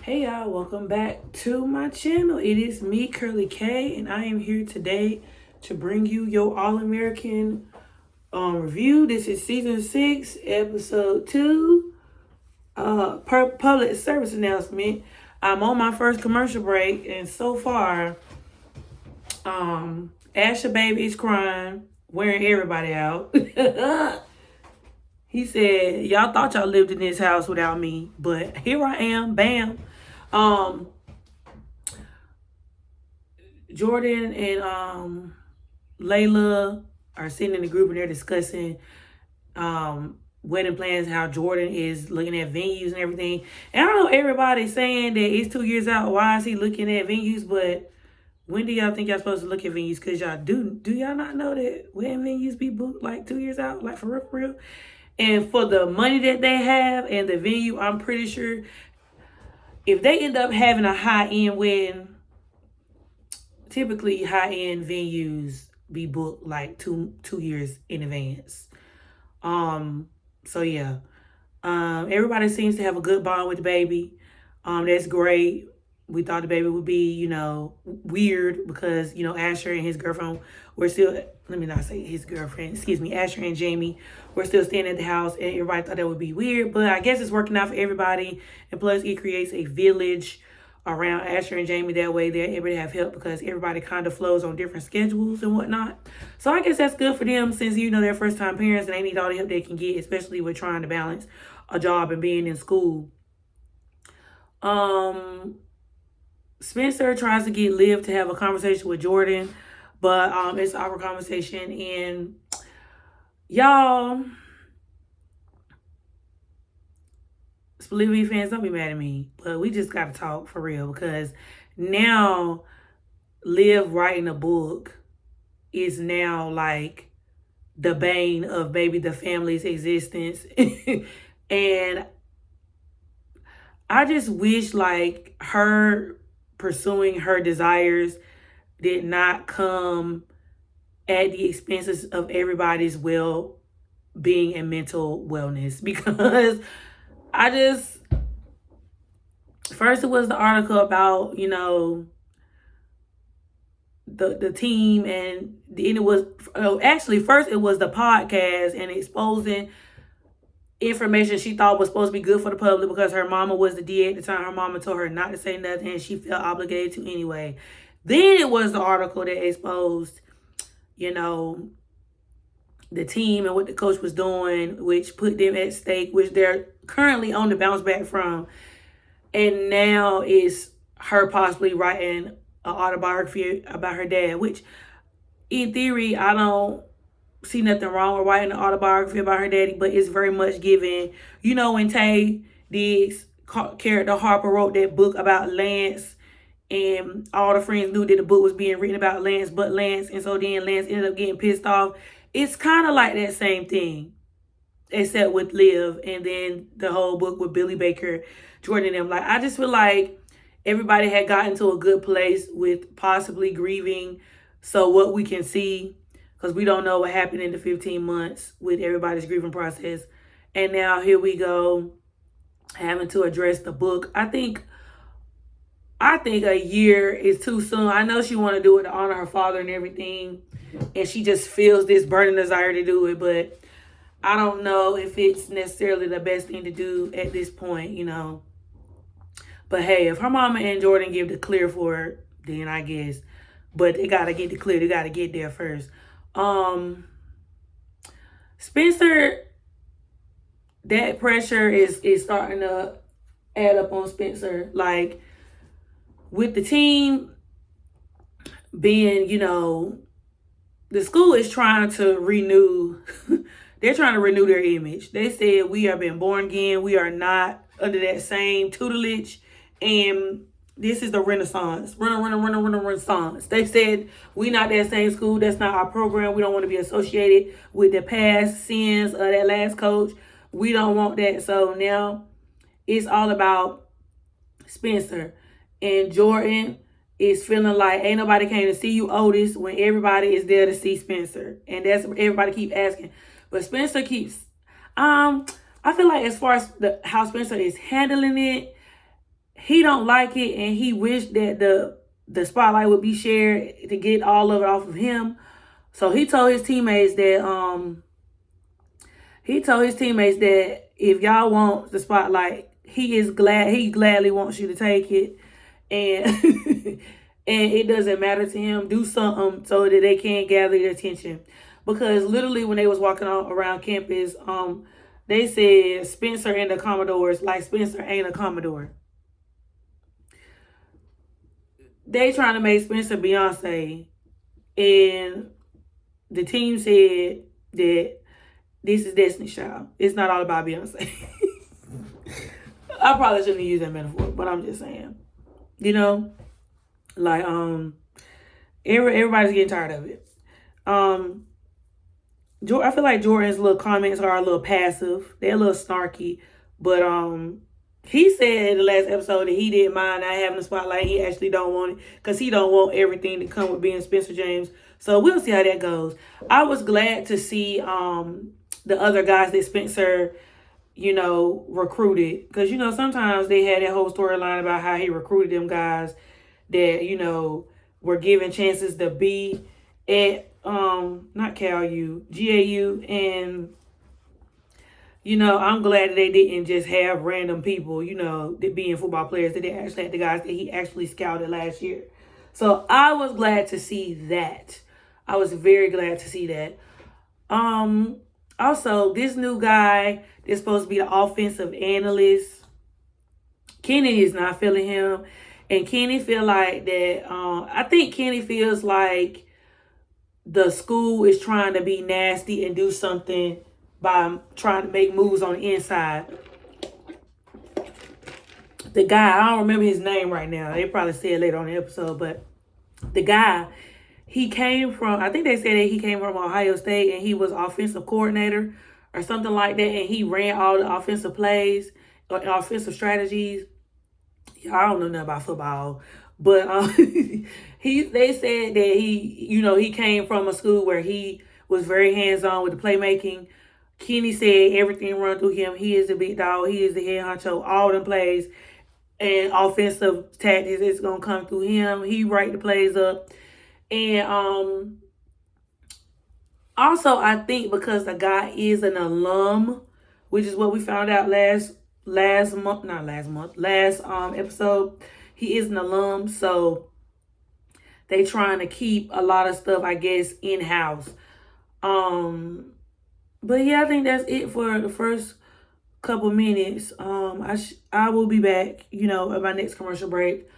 Hey y'all, welcome back to my channel. It is me, Curly K, and I am here today to bring you your All-American review. This is season 6, episode 2, public service announcement. I'm on my first commercial break, and so far, Asher baby is crying, wearing everybody out. He said, y'all thought y'all lived in this house without me, but here I am, bam. Jordan and Layla are sitting in the group and they're discussing wedding plans, how Jordan is looking at venues and everything. And I know everybody's saying that it's 2 years out. Why is he looking at venues? But when do y'all think y'all supposed to look at venues? Because y'all do y'all not know that wedding venues be booked like 2 years out? Like for real? And for the money that they have and the venue, I'm pretty sure if they end up having a high-end wedding, typically high-end venues be booked like two years in advance. So yeah. Everybody seems to have a good bond with the baby. That's great. We thought the baby would be, weird because, Asher and his girlfriend were still, let me not say his girlfriend, excuse me, Asher and Jamie were still staying at the house, and everybody thought that would be weird, but I guess it's working out for everybody, and plus it creates a village around Asher and Jamie. That way they're able to have help because everybody kind of flows on different schedules and whatnot. So I guess that's good for them since, they're first-time parents and they need all the help they can get, especially with trying to balance a job and being in school. Spencer tries to get Liv to have a conversation with Jordan, but it's an awkward conversation. And y'all, Olivia fans, don't be mad at me, but we just got to talk for real because now Liv writing a book is now like the bane of maybe the family's existence. And I just wish like her pursuing her desires did not come at the expenses of everybody's well-being and mental wellness, because first it was the article about, the team, and then it was, first it was the podcast and exposing information she thought was supposed to be good for the public because her mama was the DA at the time. Her mama told her not to say nothing and she felt obligated to anyway. Then it was the article that exposed, the team and what the coach was doing, which put them at stake, which they're currently on the bounce back from. And now it's her possibly writing an autobiography about her dad, which in theory, I don't see nothing wrong with writing an autobiography about her daddy, but it's very much given, when Tay Diggs' character Harper wrote that book about Lance, and all the friends knew that the book was being written about Lance, but Lance, and so then Lance ended up getting pissed off. It's kind of like that same thing, except with Liv, and then the whole book with Billy Baker, Jordan and them. Like, I just feel like everybody had gotten to a good place with possibly grieving. So what we can see, because we don't know what happened in the 15 months with everybody's grieving process. And now here we go, having to address the book. I think a year is too soon. I know she want to do it to honor her father and everything, and she just feels this burning desire to do it, but I don't know if it's necessarily the best thing to do at this point, But hey, if her mama and Jordan give the clear for it, then I guess. But they got to get the clear. They got to get there first. Spencer, that pressure is starting to add up on Spencer. Like, with the team being, the school is trying to renew, they're trying to renew their image. They said, we have been born again. We are not under that same tutelage. And this is the Renaissance. Renaissance. They said, we not that same school. That's not our program. We don't want to be associated with the past sins of that last coach. We don't want that. So now it's all about Spencer. And Jordan is feeling like ain't nobody came to see you, Otis, when everybody is there to see Spencer. And that's everybody keep asking. But Spencer keeps, I feel like as far as how Spencer is handling it, he don't like it, and he wished that the spotlight would be shared to get all of it off of him. So he told his teammates that if y'all want the spotlight, he gladly wants you to take it, and and it doesn't matter to him. Do something so that they can't gather your attention. Because literally when they was walking around campus, they said Spencer and the Commodores, like Spencer ain't a Commodore. They trying to make Spencer Beyonce, and the team said that this is Destiny's Child. It's not all about Beyonce. I probably shouldn't use that metaphor, but I'm just saying. You know, like everybody's getting tired of it. I feel like Jordan's little comments are a little passive. They're a little snarky, but he said in the last episode that he didn't mind not having the spotlight. He actually don't want it because he don't want everything to come with being Spencer James. So we'll see how that goes. I was glad to see the other guys that Spencer, recruited. Because, sometimes they had that whole storyline about how he recruited them guys that, were given chances to be at, not CalU, GAU. And, I'm glad that they didn't just have random people, that being football players, that they actually had the guys that he actually scouted last year. So I was glad to see that. I was very glad to see that. Also, this new guy is supposed to be the offensive analyst. Kenny is not feeling him. And Kenny feel like that, I think Kenny feels like the school is trying to be nasty and do something by trying to make moves on the inside. The guy, I don't remember his name right now. They probably say it later on the episode, but the guy, he came from, I think they said that he came from Ohio State and he was offensive coordinator or something like that. And he ran all the offensive plays or offensive strategies. I don't know nothing about football, but they said that he came from a school where he was very hands-on with the playmaking. Kenny said everything run through him. He is the big dog. He is the head honcho. All them plays and offensive tactics is going to come through him. He write the plays up. And also, I think because the guy is an alum, which is what we found out last episode, he is an alum. So they trying to keep a lot of stuff, I guess, in-house. But yeah, I think that's it for the first couple minutes. I will be back, at my next commercial break.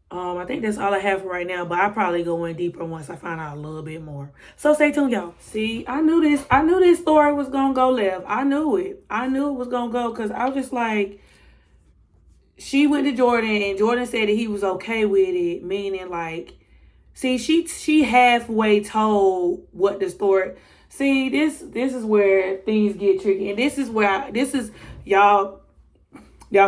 I think that's all I have for right now, but I'll probably go in deeper once I find out a little bit more. So stay tuned, y'all. See, I knew this story was gonna go left. I knew it was gonna go, because I was just like, she went to Jordan and Jordan said that he was okay with it, meaning like, see, she halfway told what the story. See, this is where things get tricky, and this is y'all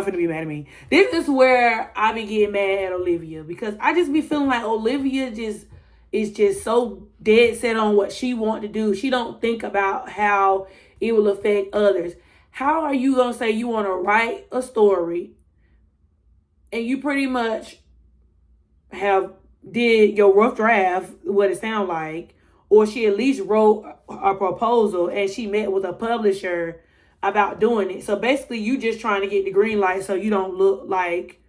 finna be mad at me. This is where I be getting mad at Olivia, because I just be feeling like Olivia is just so dead set on what she want to do. She don't think about how it will affect others. How are you gonna say you want to write a story and you pretty much did your rough draft, what it sound like, or she at least wrote a proposal and she met with a publisher about doing it. So basically you just trying to get the green light so you don't look like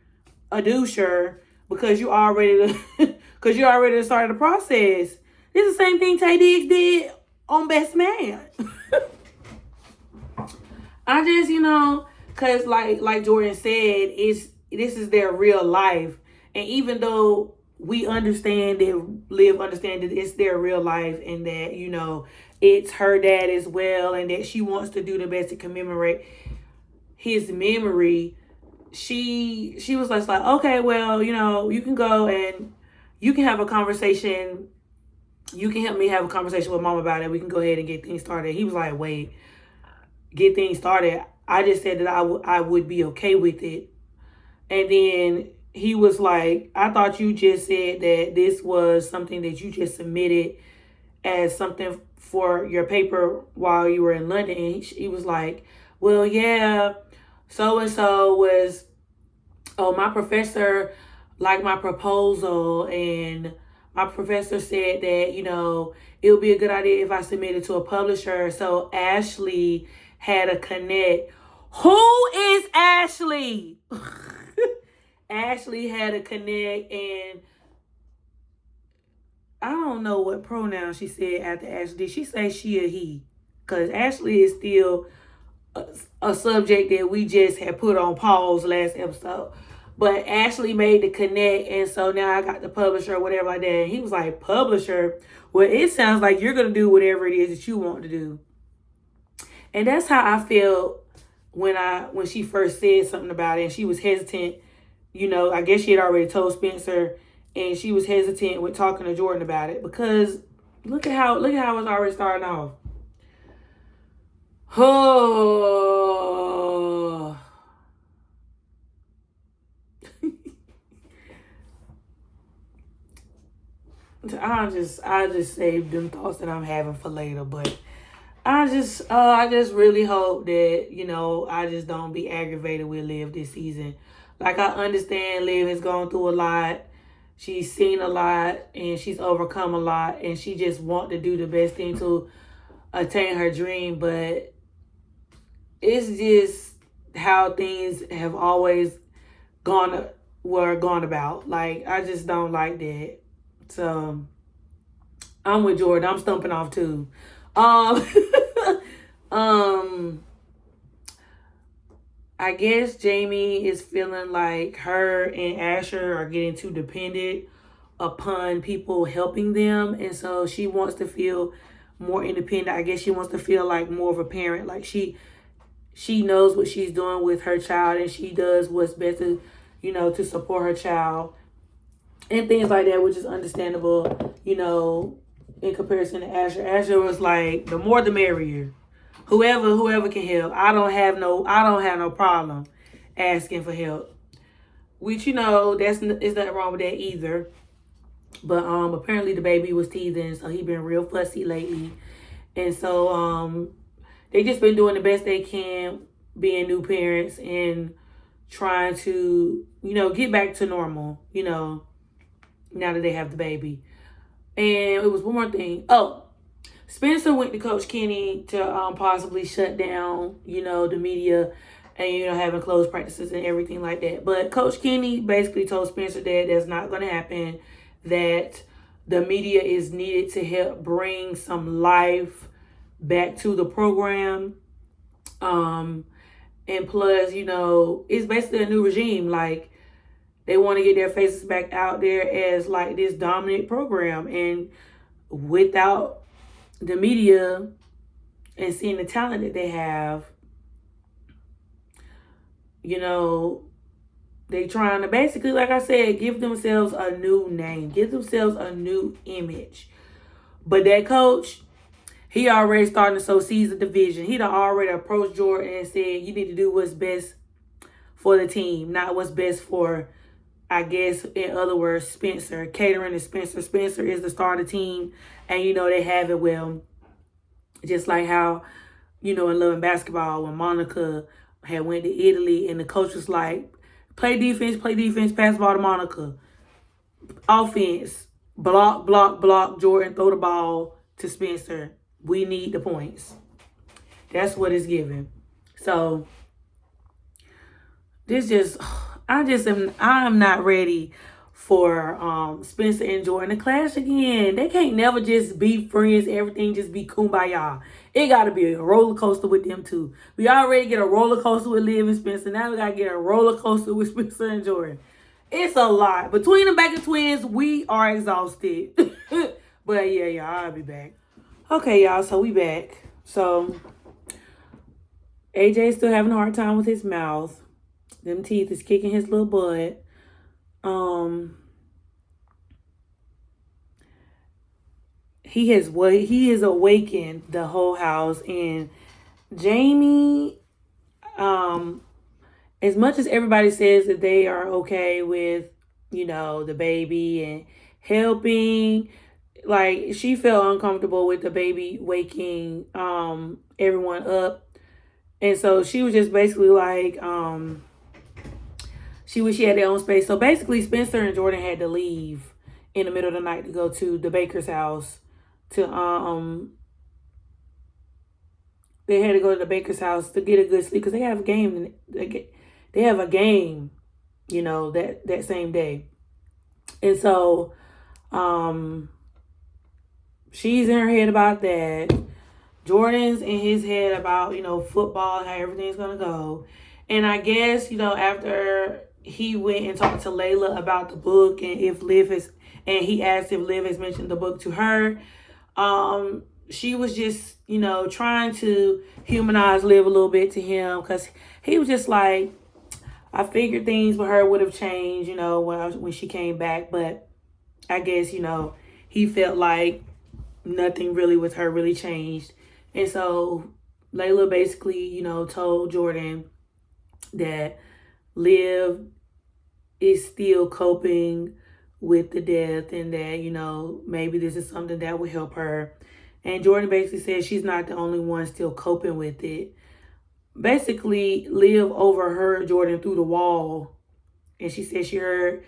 a doucher because you already started the process. This is the same thing Tay Diggs did on Best Man. I just, cause like Jordan said, this is their real life. And even though we understand that it's their real life and that, it's her dad as well, and that she wants to do the best to commemorate his memory, she was just like, okay, well, you can go and you can have a conversation. You can help me have a conversation with mom about it. We can go ahead and get things started. He was like, wait, get things started. I just said that I would be okay with it. And then he was like, I thought you just said that this was something that you just submitted as something for your paper while you were in London. And he was like, well, yeah, so-and-so was oh, my professor liked my proposal, and my professor said that, it would be a good idea if I submitted to a publisher. So Ashley had a connect. Who is Ashley? Ashley had a connect, and I don't know what pronoun she said after Ashley. Did she say she or he? Because Ashley is still a subject that we just had put on pause last episode. But Ashley made the connect, and so now I got the publisher or whatever like that. And he was like, publisher? Well, it sounds like you're going to do whatever it is that you want to do. And that's how I felt when she first said something about it, and she was hesitant. I guess she had already told Spencer, and she was hesitant with talking to Jordan about it, because look at how it's already starting off. Oh. I just saved them thoughts that I'm having for later, but I just really hope that, I just don't be aggravated with Liv this season. Like, I understand Liv has gone through a lot. She's seen a lot, and she's overcome a lot, and she just want to do the best thing to attain her dream, but it's just how things have always gone about. Like, I just don't like that. So I'm with Jordan. I'm stumping off too. I guess Jamie is feeling like her and Asher are getting too dependent upon people helping them, and so she wants to feel more independent. I guess she wants to feel like more of a parent. Like she knows what she's doing with her child, and she does what's best to support her child and things like that, which is understandable, in comparison to Asher. Asher was like, the more the merrier. Whoever can help. I don't have no problem asking for help. Which, there's nothing wrong with that either. But apparently the baby was teething, so he been real fussy lately. And so they just been doing the best they can, being new parents and trying to, get back to normal, now that they have the baby. And it was one more thing. Oh, Spencer went to Coach Kenny to possibly shut down, the media and, having closed practices and everything like that. But Coach Kenny basically told Spencer that that's not going to happen, that the media is needed to help bring some life back to the program. And plus, it's basically a new regime. Like, they want to get their faces back out there as like this dominant program. And without the media and seeing the talent that they have, they trying to basically, like I said, give themselves a new name, give themselves a new image. But that coach, he already starting to sow seeds of division. He done already approached Jordan and said, you need to do what's best for the team, not what's best for, I guess, in other words, Spencer. Catering to Spencer. Spencer is the star of the team, and they have it well. Just like how, in Love and Basketball, when Monica had went to Italy and the coach was like, play defense, pass the ball to Monica. Offense, block, Jordan, throw the ball to Spencer. We need the points. That's what it's given. So, I'm not ready for Spencer and Jordan to clash again. They can't never just be friends, everything just be kumbaya. It got to be a roller coaster with them too. We already get a roller coaster with Liv and Spencer. Now we got to get a roller coaster with Spencer and Jordan. It's a lot. Between the back of twins, we are exhausted. But yeah, y'all, I'll be back. Okay, y'all, so we back. So AJ's still having a hard time with his mouth. Them teeth is kicking his little butt. He has awakened the whole house, and Jamie, as much as everybody says that they are okay with, the baby and helping, like, she felt uncomfortable with the baby waking everyone up. And so she was just basically like, she wished she had their own space. So basically, Spencer and Jordan had to leave in the middle of the night to go to the baker's house to they had to go to the baker's house to get a good sleep because they have a game. They have a game, you know, that same day. And so she's in her head about that. Jordan's in his head about, you know, football and how everything's gonna go. And I guess, you know, after he went and talked to Layla about the book and if Liv has, and he asked if Liv has mentioned the book to her, she was just, you know, trying to humanize Liv a little bit to him because he was just like, I figured things with her would have changed, you know, when she came back. But I guess, you know, he felt like nothing really with her really changed. And so Layla basically, you know, told Jordan that Liv is still coping with the death and that, you know, maybe this is something that will help her. And Jordan basically said she's not the only one still coping with it. Basically, Liv overheard Jordan through the wall. And she said she heard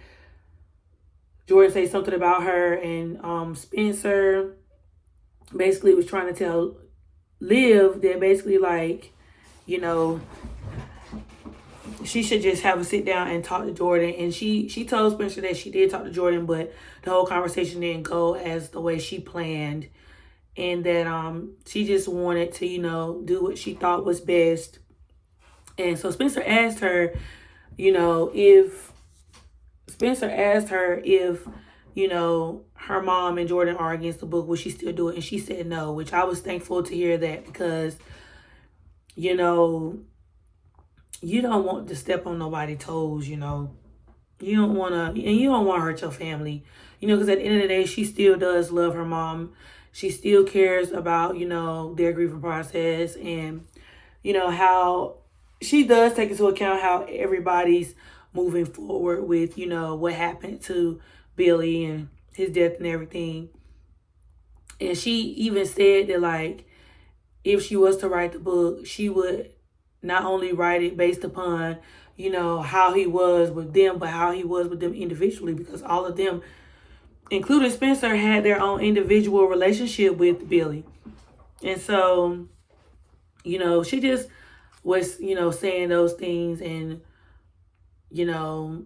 Jordan say something about her. And Spencer basically was trying to tell Liv that basically, like, you know, she should just have a sit down and talk to Jordan. And she told Spencer that she did talk to Jordan, but the whole conversation didn't go as the way she planned. And that she just wanted to, you know, do what she thought was best. And so Spencer asked her, you know, if you know, her mom and Jordan are against the book, would she still do it? And she said no, which I was thankful to hear that because, you know, you don't want to step on nobody's toes, you know. You don't want to, and you don't want to hurt your family, you know, because at the end of the day, she still does love her mom. She still cares about, you know, their grieving process and, you know, how she does take into account how everybody's moving forward with, you know, what happened to Billy and his death and everything. And she even said that, like, if she was to write the book, she would not only write it based upon, you know, how he was with them, but how he was with them individually, because all of them, including Spencer, had their own individual relationship with Billy. And so, you know, she just was, you know, saying those things. And, you know,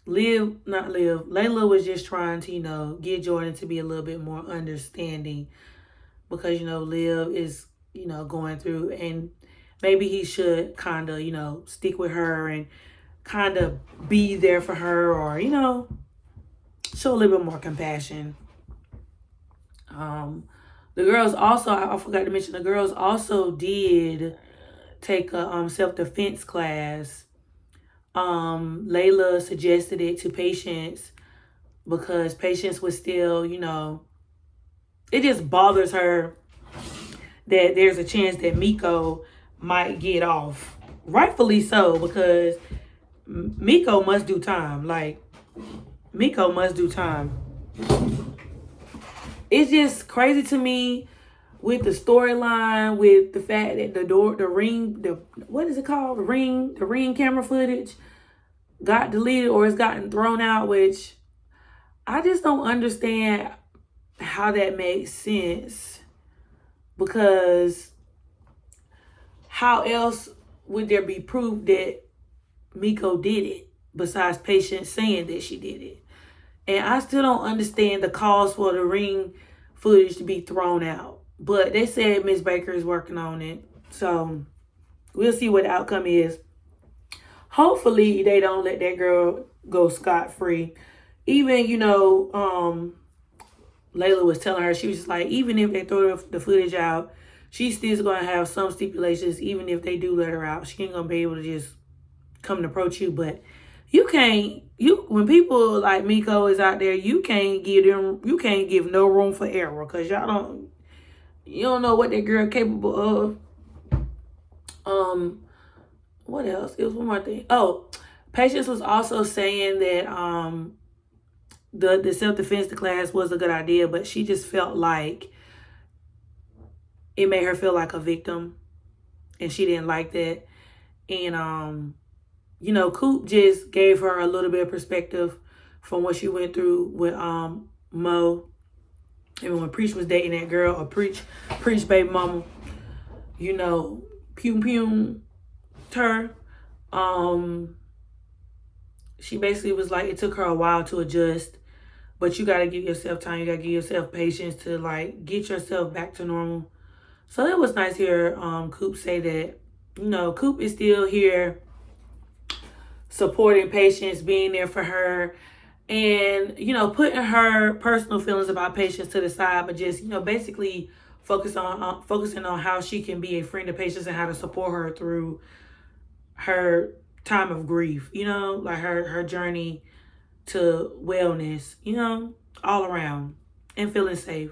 Layla was just trying to, you know, get Jordan to be a little bit more understanding because, you know, Liv is, you know, going through, and maybe he should kind of, you know, stick with her and kind of be there for her, or, you know, show a little bit more compassion. The girls also, I forgot to mention, the girls also did take a self-defense class. Layla suggested it to Patience because Patience was still, you know, it just bothers her that there's a chance that Miko might get off. Rightfully so, because Miko must do time. Like, Miko must do time. It's just crazy to me with the storyline, with the fact that what is it called? The ring camera footage got deleted or it's gotten thrown out, which I just don't understand how that makes sense. Because how else would there be proof that Miko did it besides Patience saying that she did it? And I still don't understand the cause for the ring footage to be thrown out. But they said Miss Baker is working on it. So we'll see what the outcome is. Hopefully they don't let that girl go scot-free. Even, you know, Layla was telling her, she was just like, even if they throw the footage out, she's still going to have some stipulations. Even if they do let her out, she ain't going to be able to just come and approach you. But when people like Miko is out there, you can't give no room for error, because you don't know what that girl capable of. What else? It was one more thing. Oh, Patience was also saying that the self-defense class was a good idea, but she just felt like it made her feel like a victim, and she didn't like that. And you know, Coop just gave her a little bit of perspective from what she went through with Mo. And when Preach was dating that girl, or Preach baby mama, you know, pew her. She basically was like, it took her a while to adjust, but you gotta give yourself time. You gotta give yourself patience to like get yourself back to normal. So it was nice to hear Coop say that, you know, Coop is still here supporting Patience, being there for her, and, you know, putting her personal feelings about Patience to the side, but just, you know, basically focusing on how she can be a friend to Patience and how to support her through her time of grief, you know, like her journey to wellness, you know, all around, and feeling safe.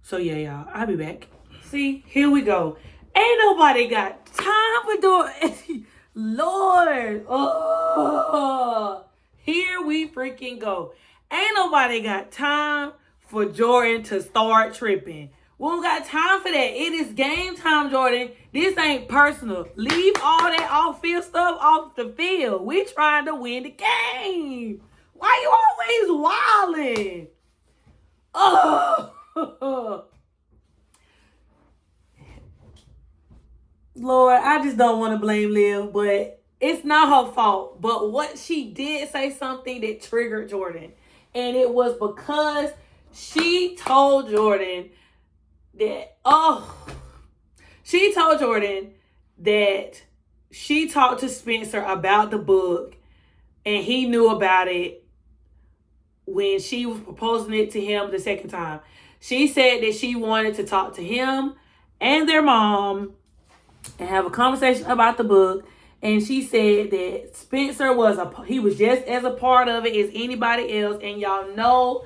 So yeah, y'all, I'll be back. See, here we go. Ain't nobody got time for doing Lord. Oh, here we freaking go. Ain't nobody got time for Jordan to start tripping. We don't got time for that. It is game time, Jordan. This ain't personal. Leave all that off-field stuff off the field. We trying to win the game. Why you always wilding? Oh. Lord, I just don't want to blame Liv, but it's not her fault. But what she did say something that triggered Jordan. And it was because she told Jordan that, she told Jordan that she talked to Spencer about the book and he knew about it when she was proposing it to him the second time. She said that she wanted to talk to him and their mom and have a conversation about the book. And she said that Spencer he was just as a part of it as anybody else. And y'all know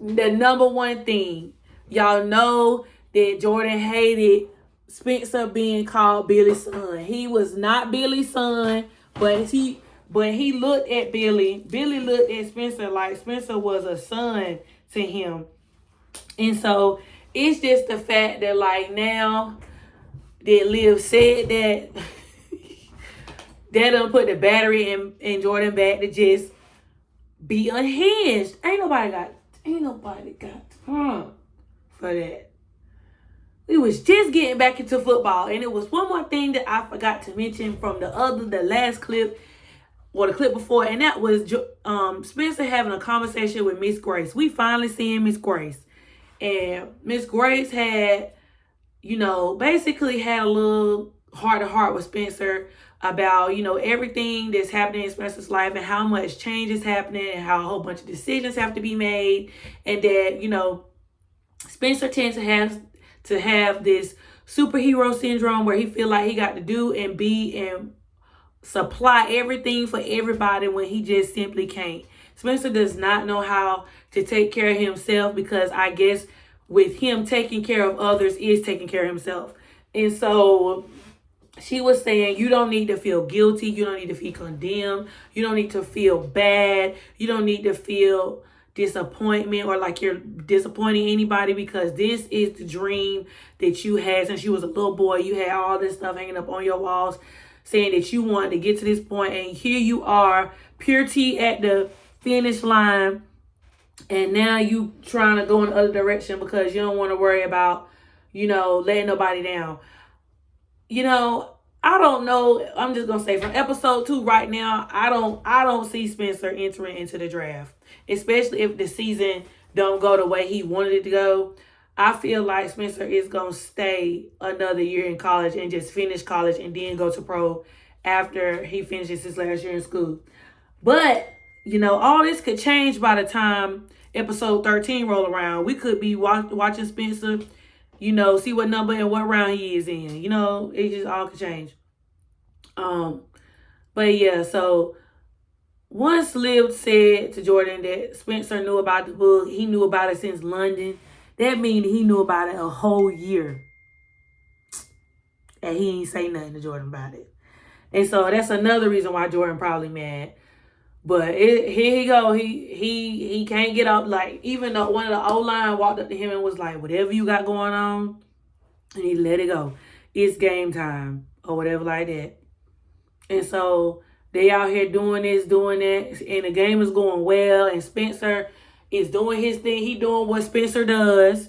the number one thing. Y'all know that Jordan hated Spencer being called Billy's son. He was not Billy's son, but he looked at Billy. Billy looked at Spencer like Spencer was a son to him. And so it's just the fact that like now that Liv said that, that done put the battery in Jordan back to just be unhinged. Ain't nobody got time for that. We was just getting back into football. And it was one more thing that I forgot to mention from the last clip, or the clip before, and that was Spencer having a conversation with Miss Grace. We finally seeing Miss Grace. And Miss Grace had, you know, basically had a little heart-to-heart with Spencer about, you know, everything that's happening in Spencer's life and how much change is happening and how a whole bunch of decisions have to be made. And that, you know, Spencer tends to have this superhero syndrome where he feel like he got to do and be and supply everything for everybody when he just simply can't. Spencer does not know how to take care of himself, because I guess with him taking care of others is taking care of himself. And so she was saying, you don't need to feel guilty. You don't need to feel condemned. You don't need to feel bad. You don't need to feel disappointment or like you're disappointing anybody, because this is the dream that you had since you was a little boy. You had all this stuff hanging up on your walls saying that you wanted to get to this point, and here you are, pure tea at the finish line, and now you trying to go in the other direction because you don't want to worry about, you know, letting nobody down. You know, I don't know. I'm just gonna say from episode 2 right now, I don't see Spencer entering into the draft, especially if the season don't go the way he wanted it to go. I feel like Spencer is gonna stay another year in college and just finish college and then go to pro after he finishes his last year in school. But, you know, all this could change by the time episode 13 roll around. We could be watching Spencer, you know, see what number and what round he is in. You know, it just all could change. But yeah, so once Liv said to Jordan that Spencer knew about the book, he knew about it since London. That means he knew about it a whole year. And he ain't say nothing to Jordan about it. And so that's another reason why Jordan probably mad. But here he go. He can't get up. Like, even though one of the O-line walked up to him and was like, whatever you got going on, and he let it go. It's game time or whatever like that. And so They out here doing this, doing that, and the game is going well, and Spencer is doing his thing. He doing what Spencer does.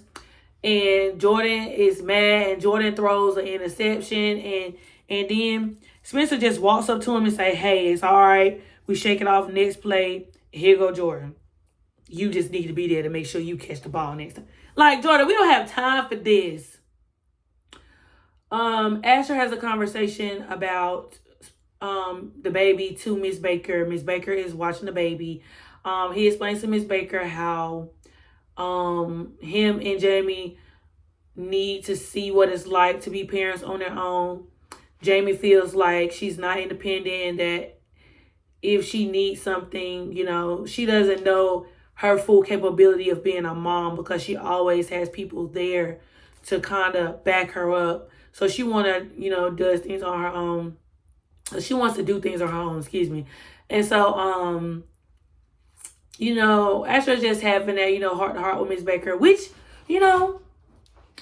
And Jordan is mad, and Jordan throws an interception, and then Spencer just walks up to him and say, hey, it's all right. We shake it off next play. Here go Jordan. You just need to be there to make sure you catch the ball next time. Like, Jordan, we don't have time for this. Asher has a conversation about the baby to Miss Baker. Miss Baker is watching the baby. He explains to Miss Baker how him and Jamie need to see what it's like to be parents on their own. Jamie feels like she's not independent, and that if she needs something, you know, she doesn't know her full capability of being a mom, because she always has people there to kind of back her up. So she want to, you know, does things on her own. She wants to do things on her own, excuse me. And so, you know, Asher's just having that, you know, heart to heart with Miss Baker, which, you know,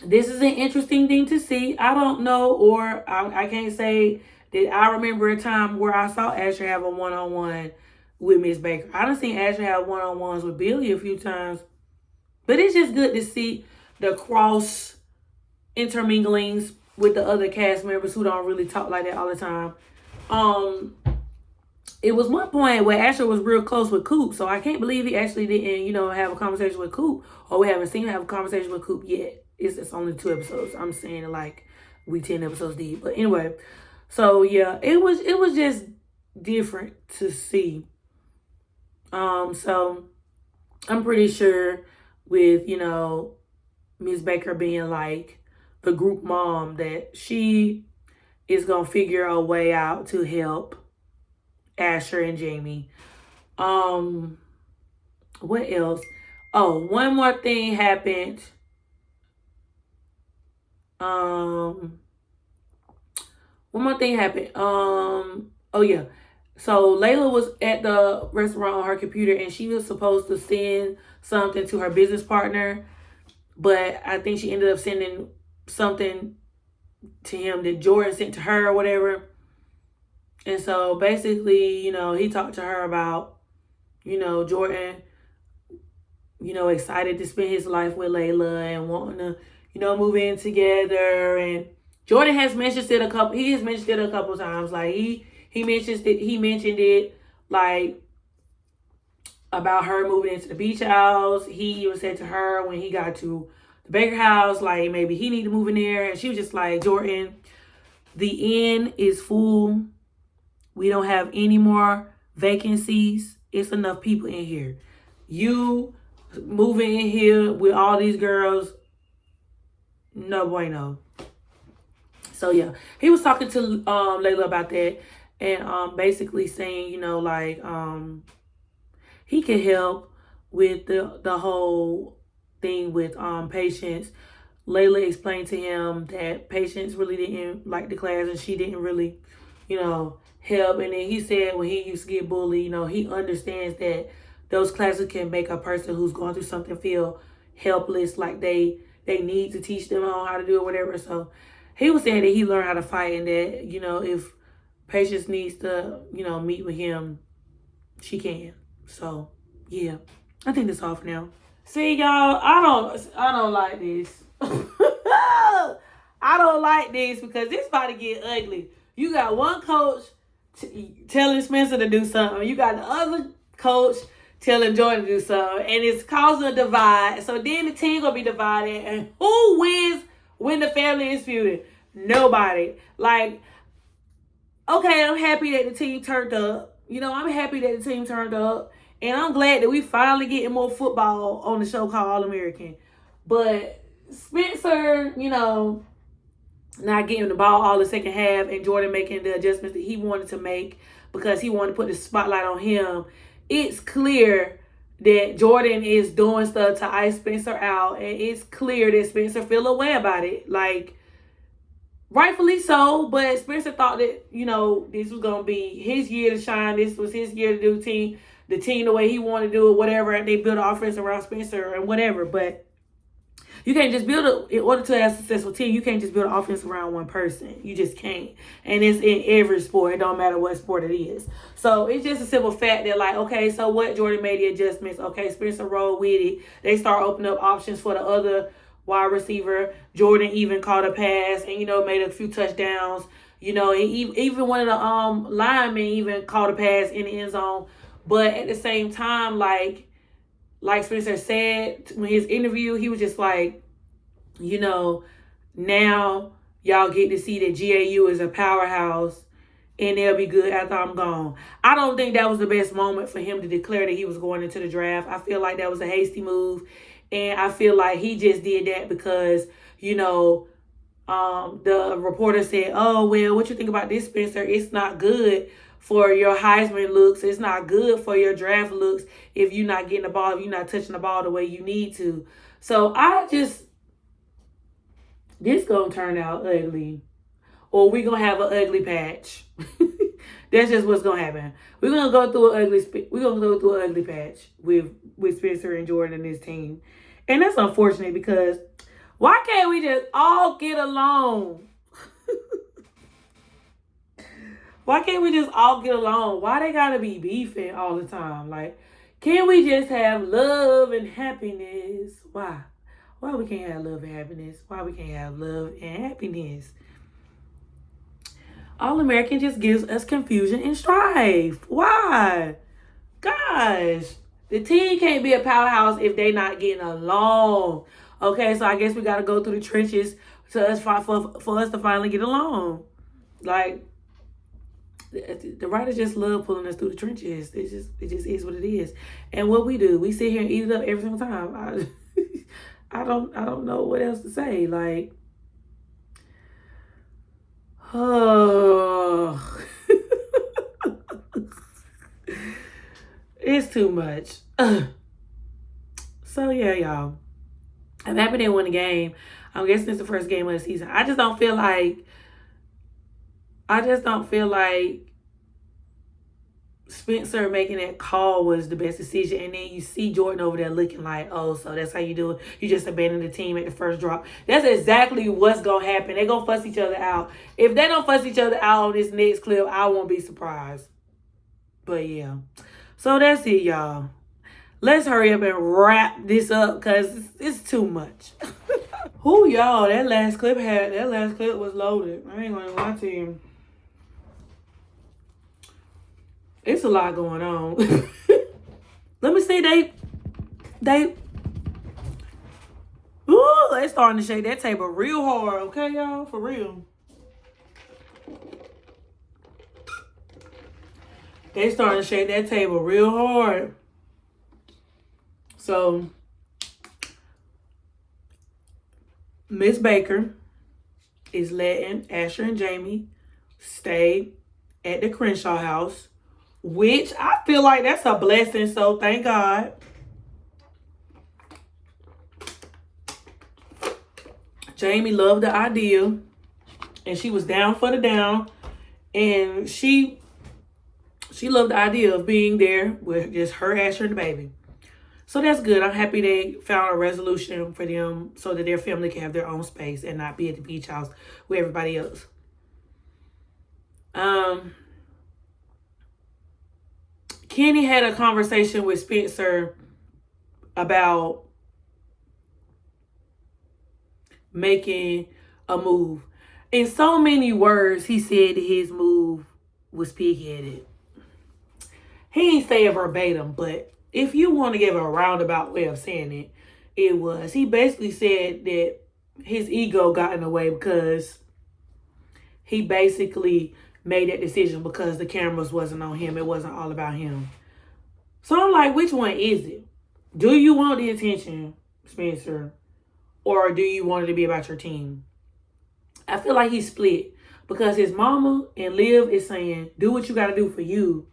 this is an interesting thing to see. I don't know, or I can't say that I remember a time where I saw Asher have a one-on-one with Miss Baker. I done seen Asher have one-on-ones with Billy a few times. But it's just good to see the cross interminglings with the other cast members who don't really talk like that all the time. It was one point where Asher was real close with Coop, so I can't believe he actually didn't, you know, have a conversation with Coop, or we haven't seen him have a conversation with Coop yet. It's only 2 episodes. I'm saying it like we 10 episodes deep. But anyway, so yeah, it was just different to see. So I'm pretty sure with, you know, Miss Baker being like the group mom, that she is gonna figure a way out to help Asher and Jamie. What else? Oh, one more thing happened. One more thing happened. Oh yeah. So Layla was at the restaurant on her computer, and she was supposed to send something to her business partner, but I think she ended up sending something to him that Jordan sent to her or whatever. And so basically, you know, he talked to her about, you know, Jordan, you know, excited to spend his life with Layla and wanting to, you know, move in together. And Jordan has mentioned it a couple times. Like he mentioned it like about her moving into the beach house. He even said to her when he got to the Baker house, like maybe he need to move in there. And she was just like, Jordan, the inn is full. We don't have any more vacancies. It's enough people in here. You moving in here with all these girls, no bueno. So yeah, he was talking to Layla about that, and basically saying, you know, like he could help with the whole thing with Patience. Layla explained to him that Patience really didn't like the class, and she didn't really, you know, help. And then he said when he used to get bullied, you know, he understands that those classes can make a person who's going through something feel helpless, like they need to teach them on how to do it, whatever. So he was saying that he learned how to fight, and that, you know, if Patience needs to, you know, meet with him, she can. So yeah, I think that's all for now. See, y'all, I don't like this. I don't like this, because this about to get ugly. You got one coach telling Spencer to do something. You got the other coach telling Jordan to do something. And it's causing a divide. So then the team going to be divided. And who wins when the family is feuding? Nobody. Like, okay, I'm happy that the team turned up. You know, I'm happy that the team turned up. And I'm glad that we finally getting more football on the show called All-American. But Spencer, you know, not getting the ball all the second half, and Jordan making the adjustments that he wanted to make because he wanted to put the spotlight on him. It's clear that Jordan is doing stuff to ice Spencer out, and it's clear that Spencer feel a way about it. Like, rightfully so, but Spencer thought that, you know, this was going to be his year to shine. This was his year to do the team the way he wanted to do it, whatever. And they built an offense around Spencer and whatever. But You can't just in order to have a successful team, you can't just build an offense around one person. You just can't. And it's in every sport. It don't matter what sport it is. So it's just a simple fact that, like, okay, so what? Jordan made the adjustments. Okay, Spencer rolled with it. They start opening up options for the other wide receiver. Jordan even caught a pass and, made a few touchdowns. And even one of the linemen even caught a pass in the end zone. But at the same time, like Spencer said in his interview, he was just like, now y'all get to see that GAU is a powerhouse and they'll be good after I'm gone. I don't think that was the best moment for him to declare that he was going into the draft. I feel like that was a hasty move. And I feel like he just did that because, the reporter said, oh, well, what you think about this, Spencer? It's not good for your Heisman looks. It's not good for your draft looks if you're not getting the ball, if you're not touching the ball the way you need to. So this gonna turn out ugly. Or we're gonna have an ugly patch. That's just what's gonna happen. We're gonna go through an ugly patch with Spencer and Jordan and his team. And that's unfortunate because why can't we just all get along? Why can't we just all get along? Why they gotta be beefing all the time? Like, can't we just have love and happiness? Why? Why we can't have love and happiness? Why we can't have love and happiness? All-American just gives us confusion and strife. Why? Gosh. The team can't be a powerhouse if they not getting along. Okay, so I guess we got to go through the trenches for us to finally get along. Like, the writers just love pulling us through the trenches. It just is what it is. And what we do, we sit here and eat it up every single time. I don't know what else to say. Like, oh, it's too much. So yeah, y'all. I'm happy they won the game. I'm guessing it's the first game of the season. I just don't feel like Spencer making that call was the best decision. And then you see Jordan over there looking like, oh, so that's how you do it. You just abandon the team at the first drop. That's exactly what's going to happen. They're going to fuss each other out. If they don't fuss each other out on this next clip, I won't be surprised. But yeah. So that's it, y'all. Let's hurry up and wrap this up because it's too much. Who, y'all, that last clip was loaded. I ain't going to lie to you. It's a lot going on. Let me see, they starting to shake that table real hard, okay, y'all? For real. They starting to shake that table real hard. So, Miss Baker is letting Asher and Jamie stay at the Crenshaw house, which I feel like that's a blessing, so thank God. Jamie loved the idea, and she was down for the down, and she loved the idea of being there with just her, Asher, and the baby. So that's good. I'm happy they found a resolution for them so that their family can have their own space and not be at the beach house with everybody else. Kenny had a conversation with Spencer about making a move. In so many words, he said that his move was pig-headed. He ain't say it verbatim, but if you want to give a roundabout way of saying it, it was. He basically said that his ego got in the way because he basically made that decision because the cameras wasn't on him. It wasn't all about him. So I'm like, which one is it? Do you want the attention, Spencer? Or do you want it to be about your team? I feel like he's split because his mama and Liv is saying, do what you got to do for you.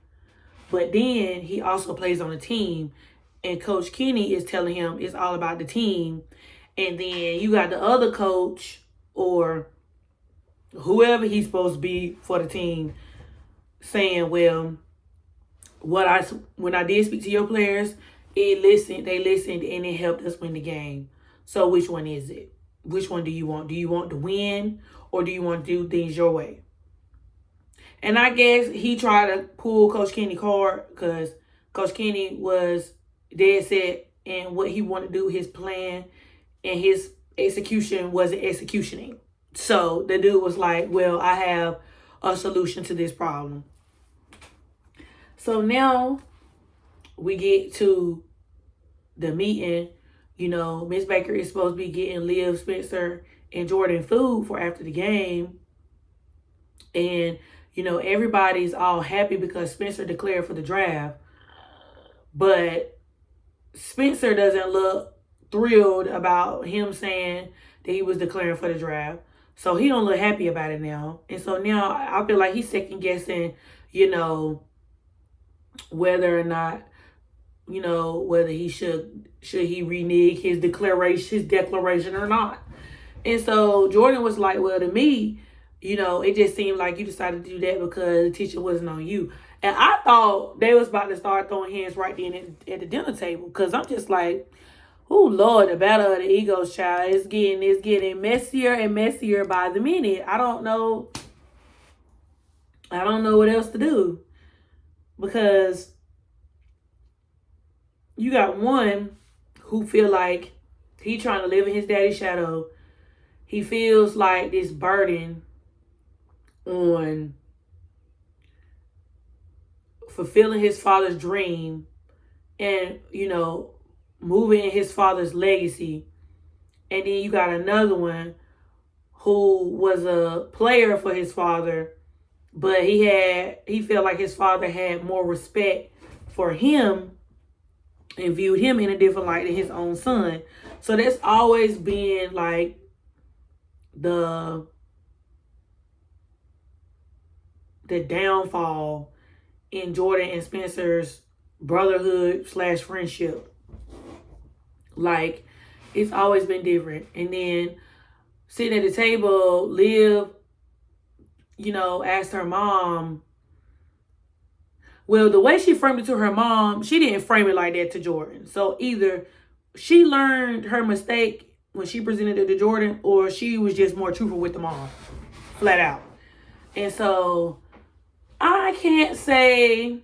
But then he also plays on the team. And Coach Kenny is telling him it's all about the team. And then you got the other coach or whoever he's supposed to be for the team saying, well, when I did speak to your players, they listened and it helped us win the game. So which one is it? Which one do you want? Do you want to win, or do you want to do things your way? And I guess he tried to pull Coach Kenny card because Coach Kenny was dead set in what he wanted to do, his plan, and his execution wasn't executioning. So the dude was like, well, I have a solution to this problem. So now we get to the meeting. You know, Miss Baker is supposed to be getting Liv, Spencer, and Jordan food for after the game. And, you know, everybody's all happy because Spencer declared for the draft. But Spencer doesn't look thrilled about him saying that he was declaring for the draft. So he don't look happy about it now. And so now I feel like he's second guessing, you know, whether or not, you know, whether he should he renege his declaration or not. And so Jordan was like, well, to me, you know, it just seemed like you decided to do that because the teacher wasn't on you. And I thought they was about to start throwing hands right then at the dinner table. Because I'm just like, oh, Lord, the battle of the egos, child. It's getting messier and messier by the minute. I don't know what else to do. Because you got one who feel like he trying to live in his daddy's shadow. He feels like this burden on fulfilling his father's dream and, you know, moving in his father's legacy. And then you got another one who was a player for his father, but he felt like his father had more respect for him and viewed him in a different light than his own son. So that's always been like the downfall in Jordan and Spencer's brotherhood / friendship. Like, it's always been different. And then sitting at the table, Liv, you know, asked her mom. Well, the way she framed it to her mom, she didn't frame it like that to Jordan. So either she learned her mistake when she presented it to Jordan, or she was just more truthful with the mom, flat out. And so I can't say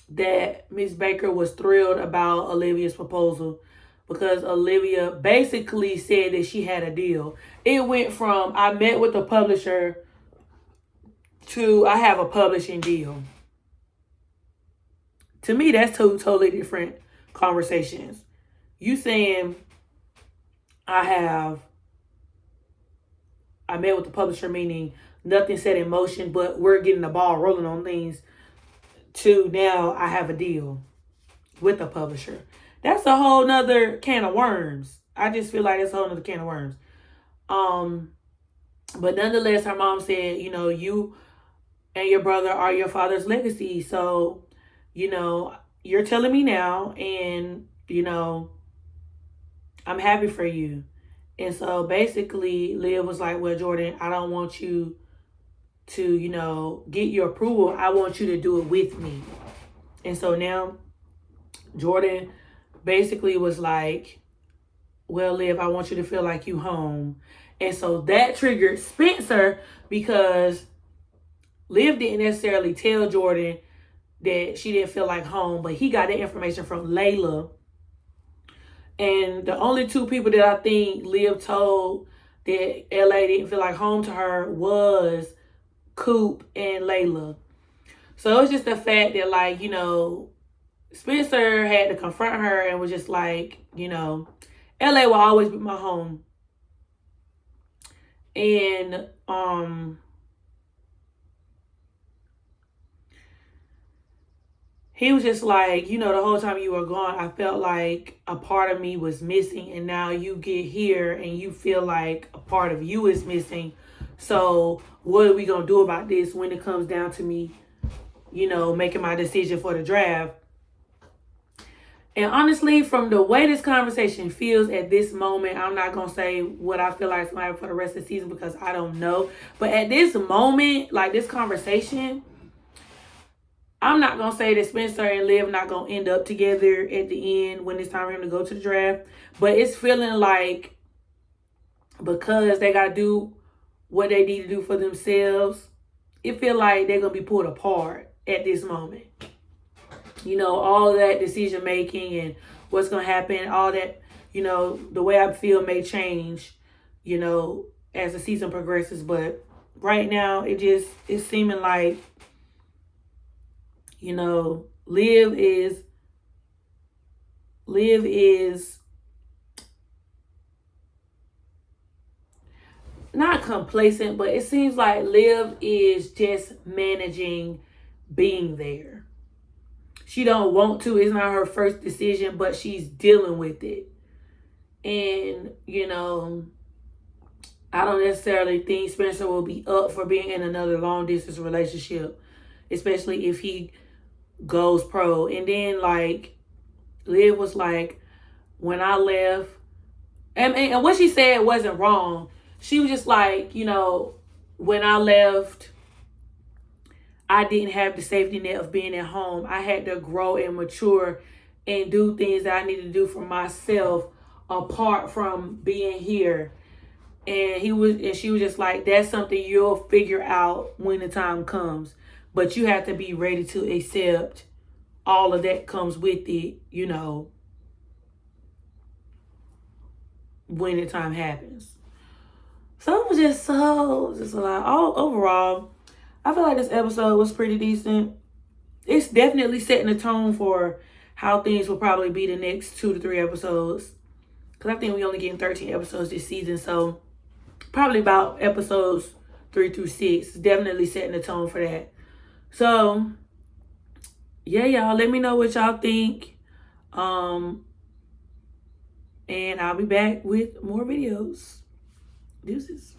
that Miss Baker was thrilled about Olivia's proposal, because Olivia basically said that she had a deal. It went from I met with the publisher to I have a publishing deal. To me, that's two totally different conversations. You saying I met with the publisher, meaning nothing set in motion, but we're getting the ball rolling on things, to now I have a deal with the publisher. That's a whole nother can of worms. I just feel like that's a whole nother can of worms. But nonetheless, her mom said, you know, you and your brother are your father's legacy. So, you know, you're telling me now, and, you know, I'm happy for you. And so basically, Liv was like, well, Jordan, I don't want you to, you know, get your approval. I want you to do it with me. And so now Jordan basically was like, well, Liv, I want you to feel like you home. And so that triggered Spencer, because Liv didn't necessarily tell Jordan that she didn't feel like home, but he got that information from Layla. And the only two people that I think Liv told that LA didn't feel like home to her was Coop and Layla. So it's just the fact that, like, you know, Spencer had to confront her and was just like, you know, LA will always be my home. And he was just like, you know, the whole time you were gone, I felt like a part of me was missing. And now you get here and you feel like a part of you is missing. So what are we going to do about this when it comes down to me, you know, making my decision for the draft? And honestly, from the way this conversation feels at this moment, I'm not going to say what I feel like it's going to happen for the rest of the season, because I don't know. But at this moment, like, this conversation, I'm not going to say that Spencer and Liv not going to end up together at the end when it's time for him to go to the draft. But it's feeling like because they got to do what they need to do for themselves, it feel like they're going to be pulled apart at this moment. You know, all that decision making and what's going to happen, all that, you know, the way I feel may change, you know, as the season progresses. But right now, it's seeming like, you know, Liv is not complacent, but it seems like Liv is just managing being there. She don't want to. It's not her first decision, but she's dealing with it. And, you know, I don't necessarily think Spencer will be up for being in another long distance relationship, especially if he goes pro. And then, like, Liv was like, when I left, and what she said wasn't wrong. She was just like, you know, when I left, I didn't have the safety net of being at home. I had to grow and mature and do things that I needed to do for myself apart from being here. And she was just like, that's something you'll figure out when the time comes. But you have to be ready to accept all of that comes with it, you know, when the time happens. So it was just a lot. Overall, I feel like this episode was pretty decent. It's definitely setting the tone for how things will probably be the next 2 to 3 episodes. Because I think we only getting 13 episodes this season. So probably about episodes 3 through 6. Definitely setting the tone for that. So, yeah, y'all. Let me know what y'all think. And I'll be back with more videos. Deuces.